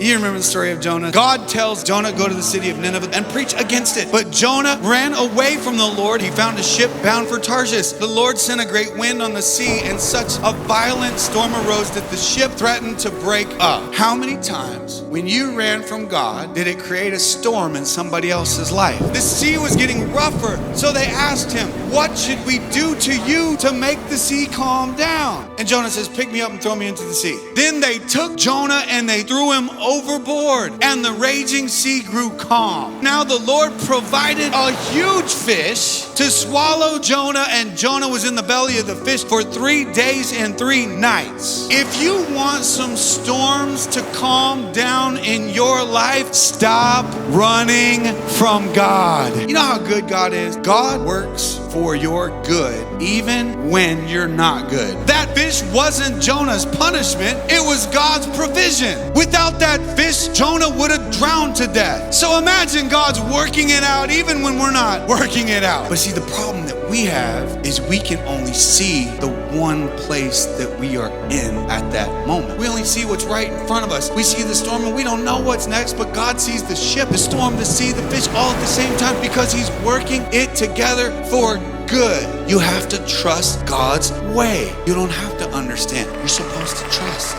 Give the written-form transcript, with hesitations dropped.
You remember the story of Jonah? God tells Jonah, go to the city of Nineveh and preach against it. But Jonah ran away from the Lord. He found a ship bound for Tarshish. The Lord sent a great wind on the sea, and such a violent storm arose that the ship threatened to break up. How many times when you ran from God did it create a storm in somebody else's life? The sea was getting rougher, so they asked him, what should we do to you to make the sea calm down? And Jonah says, pick me up and throw me into the sea. Then they took Jonah and they threw him overboard, and the raging sea grew calm. Now the Lord provided a huge fish to swallow Jonah, and Jonah was in the belly of the fish for 3 days and 3 nights. If you want some storms to calm down in your life, stop running from God. You know how good God is? God works for your good, even when you're not good. That fish wasn't Jonah's punishment. It was God's provision. Without that fish, Jonah would have drowned to death. So imagine God's working it out even when we're not working it out. But see, the problem that we have is we can only see the one place that we are in at that moment. We only see what's right in front of us. We see the storm and we don't know what's next, but God sees the ship, the storm, the sea, the fish all at the same time because He's working it together for good. You have to trust God's way. You don't have to understand. You're supposed to trust.